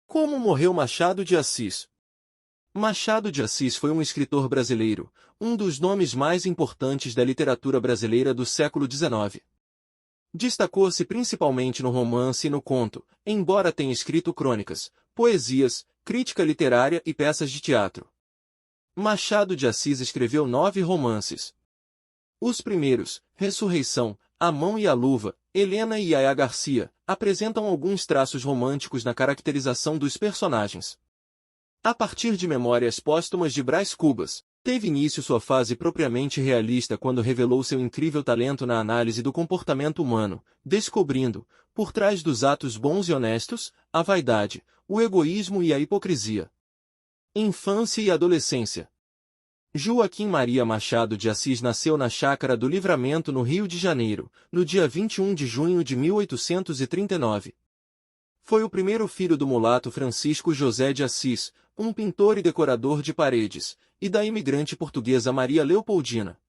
Como morreu Machado de Assis? Machado de Assis foi um escritor brasileiro, um dos nomes mais importantes da literatura brasileira do século XIX. Destacou-se principalmente no romance e no conto, embora tenha escrito crônicas, poesias, crítica literária e peças de teatro. Machado de Assis escreveu 9 romances. Os primeiros, Ressurreição, A Mão e a Luva, Helena e Yaya Garcia, apresentam alguns traços românticos na caracterização dos personagens. A partir de Memórias Póstumas de Brás Cubas, teve início sua fase propriamente realista quando revelou seu incrível talento na análise do comportamento humano, descobrindo, por trás dos atos bons e honestos, a vaidade, o egoísmo e a hipocrisia. Infância e adolescência. Joaquim Maria Machado de Assis nasceu na Chácara do Livramento, no Rio de Janeiro, no dia 21 de junho de 1839. Foi o primeiro filho do mulato Francisco José de Assis, um pintor e decorador de paredes, e da imigrante portuguesa Maria Leopoldina.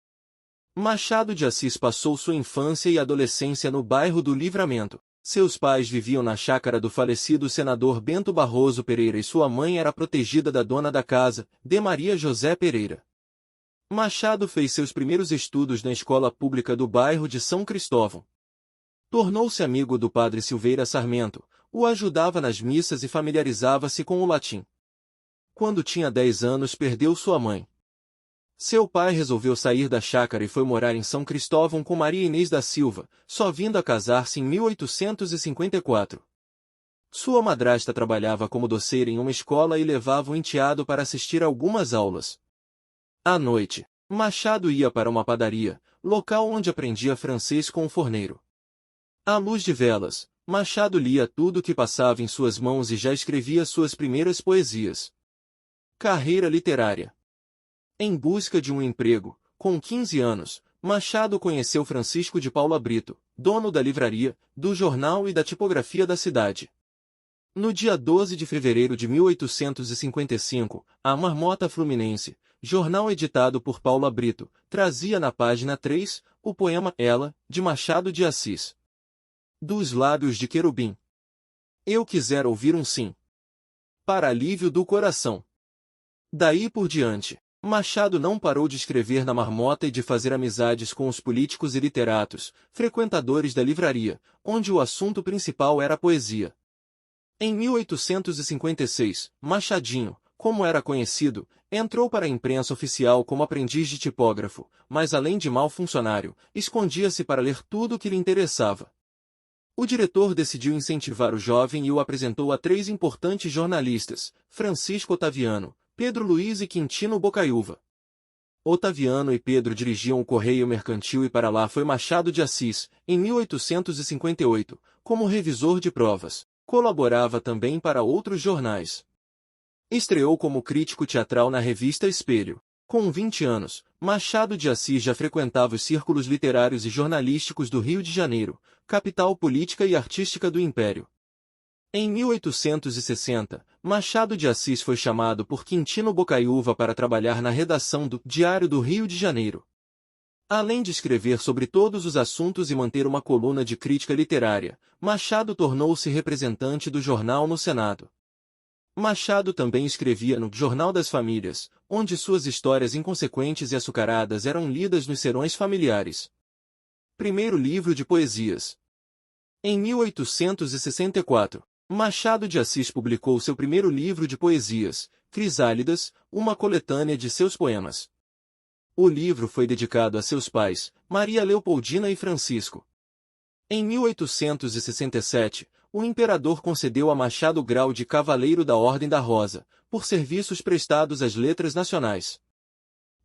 Machado de Assis passou sua infância e adolescência no bairro do Livramento. Seus pais viviam na chácara do falecido senador Bento Barroso Pereira e sua mãe era protegida da dona da casa, de Maria José Pereira. Machado fez seus primeiros estudos na escola pública do bairro de São Cristóvão. Tornou-se amigo do padre Silveira Sarmento, o ajudava nas missas e familiarizava-se com o latim. Quando tinha 10 anos perdeu sua mãe. Seu pai resolveu sair da chácara e foi morar em São Cristóvão com Maria Inês da Silva, só vindo a casar-se em 1854. Sua madrasta trabalhava como doceira em uma escola e levava o enteado para assistir algumas aulas. À noite, Machado ia para uma padaria, local onde aprendia francês com um forneiro. À luz de velas, Machado lia tudo o que passava em suas mãos e já escrevia suas primeiras poesias. Carreira literária. Em busca de um emprego, com 15 anos, Machado conheceu Francisco de Paula Brito, dono da livraria, do jornal e da tipografia da cidade. No dia 12 de fevereiro de 1855, a Marmota Fluminense, jornal editado por Paula Brito, trazia na página 3, o poema Ela, de Machado de Assis. Dos lábios de querubim. Eu quisera ouvir um sim. Para alívio do coração. Daí por diante, Machado não parou de escrever na Marmota e de fazer amizades com os políticos e literatos, frequentadores da livraria, onde o assunto principal era a poesia. Em 1856, Machadinho, como era conhecido, entrou para a imprensa oficial como aprendiz de tipógrafo, mas além de mau funcionário, escondia-se para ler tudo o que lhe interessava. O diretor decidiu incentivar o jovem e o apresentou a 3 importantes jornalistas, Francisco Otaviano, Pedro Luiz e Quintino Bocaiúva. Otaviano e Pedro dirigiam o Correio Mercantil e para lá foi Machado de Assis, em 1858, como revisor de provas. Colaborava também para outros jornais. Estreou como crítico teatral na revista Espelho. Com 20 anos, Machado de Assis já frequentava os círculos literários e jornalísticos do Rio de Janeiro, capital política e artística do Império. Em 1860, Machado de Assis foi chamado por Quintino Bocaiúva para trabalhar na redação do Diário do Rio de Janeiro. Além de escrever sobre todos os assuntos e manter uma coluna de crítica literária, Machado tornou-se representante do jornal no Senado. Machado também escrevia no Jornal das Famílias, onde suas histórias inconsequentes e açucaradas eram lidas nos serões familiares. Primeiro livro de poesias. Em 1864, Machado de Assis publicou seu primeiro livro de poesias, Crisálidas, uma coletânea de seus poemas. O livro foi dedicado a seus pais, Maria Leopoldina e Francisco. Em 1867, o imperador concedeu a Machado o grau de Cavaleiro da Ordem da Rosa, por serviços prestados às letras nacionais.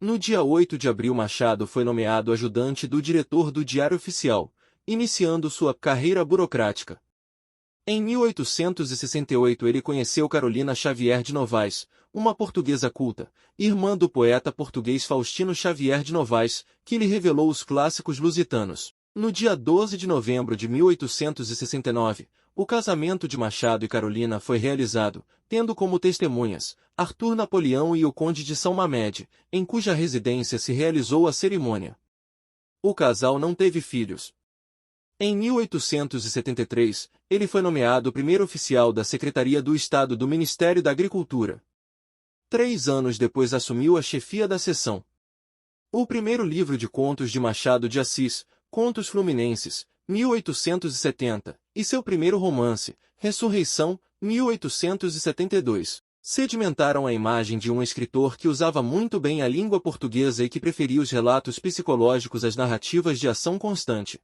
No dia 8 de abril Machado foi nomeado ajudante do diretor do Diário Oficial, iniciando sua carreira burocrática. Em 1868 ele conheceu Carolina Xavier de Novaes, uma portuguesa culta, irmã do poeta português Faustino Xavier de Novaes, que lhe revelou os clássicos lusitanos. No dia 12 de novembro de 1869, o casamento de Machado e Carolina foi realizado, tendo como testemunhas Arthur Napoleão e o Conde de São Mamede, em cuja residência se realizou a cerimônia. O casal não teve filhos. Em 1873, ele foi nomeado primeiro oficial da Secretaria do Estado do Ministério da Agricultura. 3 anos depois assumiu a chefia da seção. O primeiro livro de contos de Machado de Assis, Contos Fluminenses, 1870, e seu primeiro romance, Ressurreição, 1872, sedimentaram a imagem de um escritor que usava muito bem a língua portuguesa e que preferia os relatos psicológicos às narrativas de ação constante.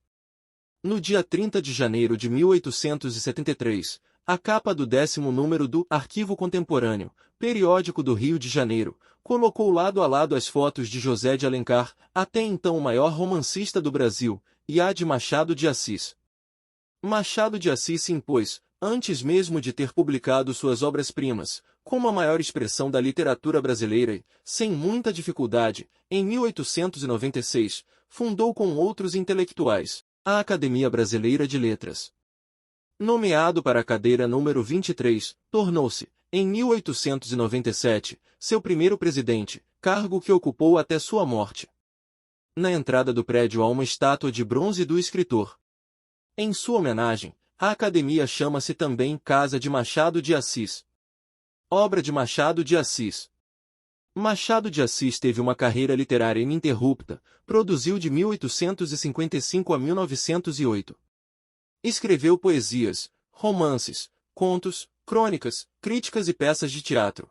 No dia 30 de janeiro de 1873, a capa do 10º número do Arquivo Contemporâneo, periódico do Rio de Janeiro, colocou lado a lado as fotos de José de Alencar, até então o maior romancista do Brasil, e a de Machado de Assis. Machado de Assis se impôs, antes mesmo de ter publicado suas obras-primas, como a maior expressão da literatura brasileira e, sem muita dificuldade, em 1896, fundou com outros intelectuais a Academia Brasileira de Letras. Nomeado para a cadeira número 23, tornou-se, em 1897, seu primeiro presidente, cargo que ocupou até sua morte. Na entrada do prédio há uma estátua de bronze do escritor. Em sua homenagem, a academia chama-se também Casa de Machado de Assis. Obra de Machado de Assis. Machado de Assis teve uma carreira literária ininterrupta, produziu de 1855 a 1908. Escreveu poesias, romances, contos, crônicas, críticas e peças de teatro.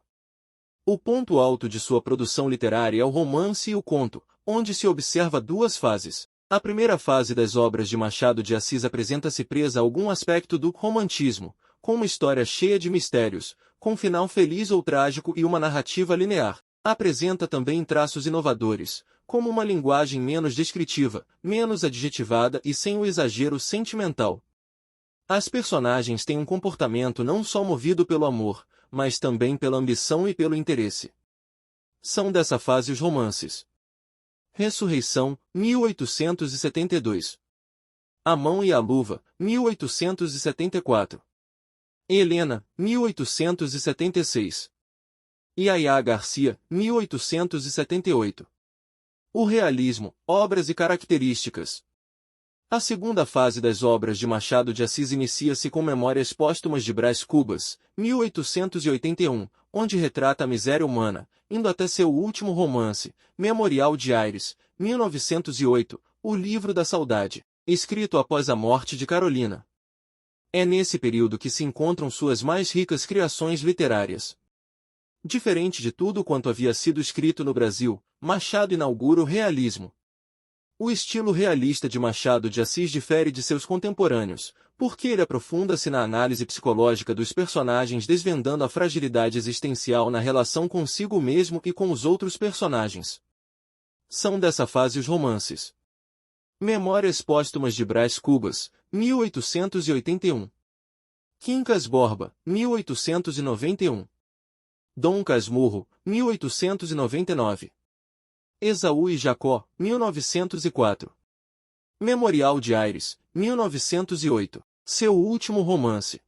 O ponto alto de sua produção literária é o romance e o conto, onde se observa duas fases. A primeira fase das obras de Machado de Assis apresenta-se presa a algum aspecto do romantismo, com uma história cheia de mistérios, com final feliz ou trágico e uma narrativa linear. Apresenta também traços inovadores, como uma linguagem menos descritiva, menos adjetivada e sem o exagero sentimental. As personagens têm um comportamento não só movido pelo amor, mas também pela ambição e pelo interesse. São dessa fase os romances. Ressurreição, 1872. A Mão e a Luva, 1874. Helena, 1876. Yaya Garcia, 1878. O realismo, obras e características. A segunda fase das obras de Machado de Assis inicia-se com Memórias Póstumas de Brás Cubas, 1881, onde retrata a miséria humana, indo até seu último romance, Memorial de Aires, 1908, O Livro da Saudade, escrito após a morte de Carolina. É nesse período que se encontram suas mais ricas criações literárias. Diferente de tudo quanto havia sido escrito no Brasil, Machado inaugura o realismo. O estilo realista de Machado de Assis difere de seus contemporâneos, porque ele aprofunda-se na análise psicológica dos personagens, desvendando a fragilidade existencial na relação consigo mesmo e com os outros personagens. São dessa fase os romances. Memórias Póstumas de Brás Cubas, 1881. Quincas Borba, 1891. Dom Casmurro, 1899. Esaú e Jacó, 1904. Memorial de Aires, 1908. Seu último romance.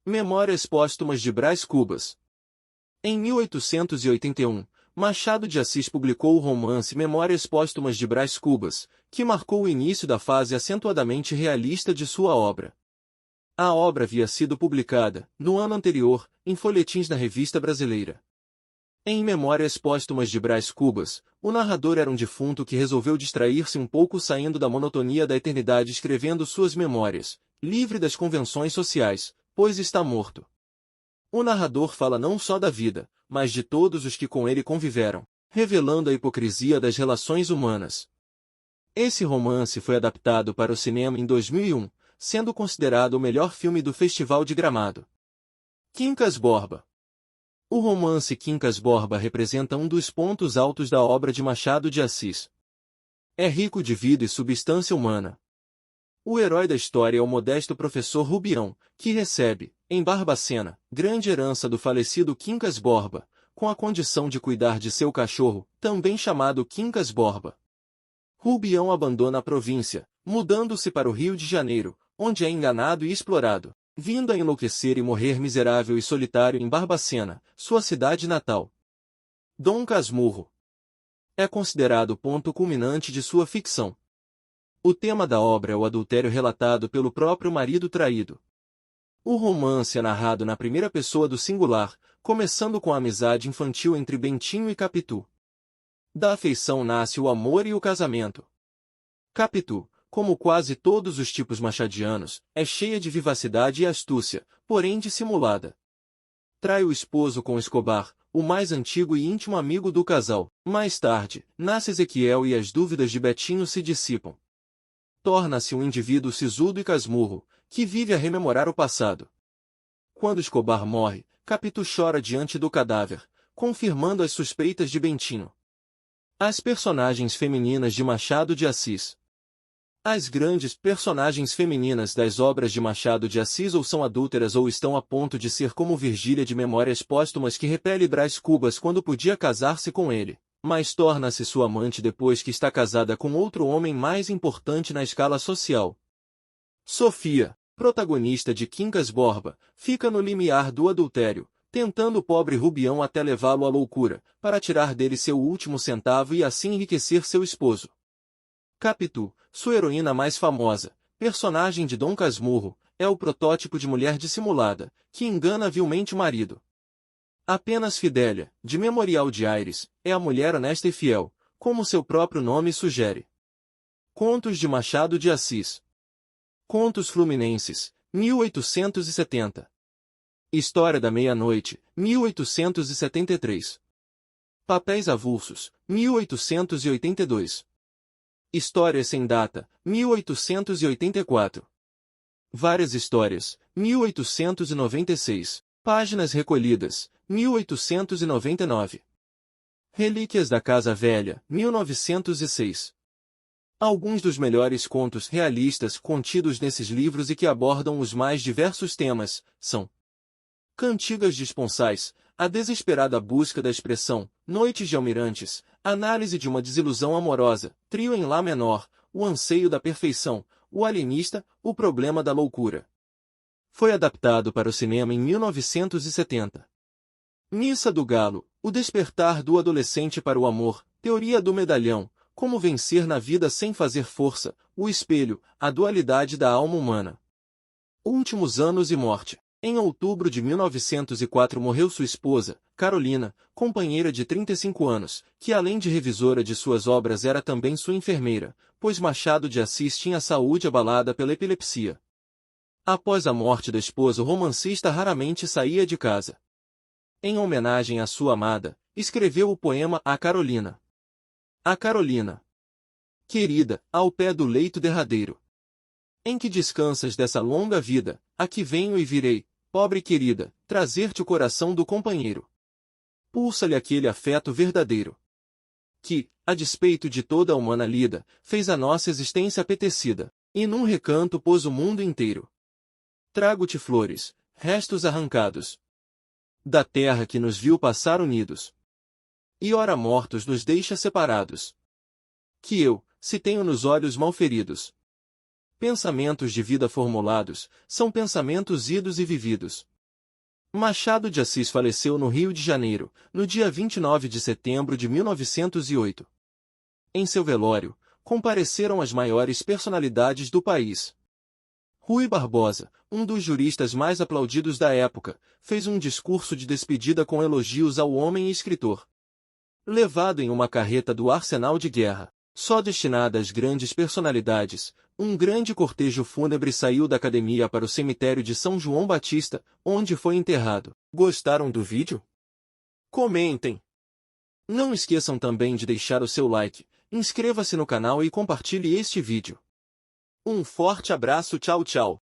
Memórias Póstumas de Brás Cubas. Em 1881, Machado de Assis publicou o romance Memórias Póstumas de Brás Cubas, que marcou o início da fase acentuadamente realista de sua obra. A obra havia sido publicada, no ano anterior, em folhetins na Revista Brasileira. Em Memórias Póstumas de Brás Cubas, o narrador era um defunto que resolveu distrair-se um pouco saindo da monotonia da eternidade escrevendo suas memórias, livre das convenções sociais, pois está morto. O narrador fala não só da vida, mas de todos os que com ele conviveram, revelando a hipocrisia das relações humanas. Esse romance foi adaptado para o cinema em 2001, sendo considerado o melhor filme do Festival de Gramado. Quincas Borba. O romance Quincas Borba representa um dos pontos altos da obra de Machado de Assis. É rico de vida e substância humana. O herói da história é o modesto professor Rubião, que recebe, em Barbacena, grande herança do falecido Quincas Borba, com a condição de cuidar de seu cachorro, também chamado Quincas Borba. Rubião abandona a província, mudando-se para o Rio de Janeiro, onde é enganado e explorado, vindo a enlouquecer e morrer miserável e solitário em Barbacena, sua cidade natal. Dom Casmurro é considerado o ponto culminante de sua ficção. O tema da obra é o adultério relatado pelo próprio marido traído. O romance é narrado na primeira pessoa do singular, começando com a amizade infantil entre Bentinho e Capitu. Da afeição nasce o amor e o casamento. Capitu, como quase todos os tipos machadianos, é cheia de vivacidade e astúcia, porém dissimulada. Trai o esposo com Escobar, o mais antigo e íntimo amigo do casal. Mais tarde, nasce Ezequiel e as dúvidas de Betinho se dissipam. Torna-se um indivíduo sisudo e casmurro, que vive a rememorar o passado. Quando Escobar morre, Capitu chora diante do cadáver, confirmando as suspeitas de Bentinho. As personagens femininas de Machado de Assis. As grandes personagens femininas das obras de Machado de Assis ou são adúlteras ou estão a ponto de ser como Virgília de Memórias Póstumas que repele Brás Cubas quando podia casar-se com ele, mas torna-se sua amante depois que está casada com outro homem mais importante na escala social. Sofia, protagonista de Quincas Borba, fica no limiar do adultério, tentando o pobre Rubião até levá-lo à loucura, para tirar dele seu último centavo e assim enriquecer seu esposo. Capitu, sua heroína mais famosa, personagem de Dom Casmurro, é o protótipo de mulher dissimulada, que engana vilmente o marido. Apenas Fidélia, de Memorial de Aires, é a mulher honesta e fiel, como seu próprio nome sugere. Contos de Machado de Assis. Contos Fluminenses, 1870. História da Meia-Noite, 1873. Papéis Avulsos, 1882. História sem data, 1884. Várias histórias, 1896. Páginas recolhidas, 1899. Relíquias da Casa Velha, 1906. Alguns dos melhores contos realistas contidos nesses livros e que abordam os mais diversos temas, são Cantigas Desponsais, a desesperada busca da expressão, Noites de Almirantes, análise de uma desilusão amorosa, Trio em Lá menor, o anseio da perfeição, o alienista, o problema da loucura. Foi adaptado para o cinema em 1970. Missa do Galo, o despertar do adolescente para o amor, teoria do medalhão, como vencer na vida sem fazer força, o espelho, a dualidade da alma humana. Últimos anos e morte. Em outubro de 1904 morreu sua esposa, Carolina, companheira de 35 anos, que além de revisora de suas obras era também sua enfermeira, pois Machado de Assis tinha a saúde abalada pela epilepsia. Após a morte da esposa, o romancista raramente saía de casa. Em homenagem à sua amada, escreveu o poema A Carolina. A Carolina. Querida, ao pé do leito derradeiro, em que descansas dessa longa vida, aqui venho e virei, pobre querida, trazer-te o coração do companheiro. Pulsa-lhe aquele afeto verdadeiro, que, a despeito de toda a humana lida, fez a nossa existência apetecida, e num recanto pôs o mundo inteiro. Trago-te flores, restos arrancados da terra que nos viu passar unidos, e ora mortos nos deixa separados. Que eu, se tenho nos olhos mal feridos, pensamentos de vida formulados, são pensamentos idos e vividos. Machado de Assis faleceu no Rio de Janeiro, no dia 29 de setembro de 1908. Em seu velório, compareceram as maiores personalidades do país. Rui Barbosa, um dos juristas mais aplaudidos da época, fez um discurso de despedida com elogios ao homem e escritor. Levado em uma carreta do arsenal de guerra, só destinada às grandes personalidades, um grande cortejo fúnebre saiu da academia para o cemitério de São João Batista, onde foi enterrado. Gostaram do vídeo? Comentem! Não esqueçam também de deixar o seu like, inscreva-se no canal e compartilhe este vídeo. Um forte abraço, tchau tchau!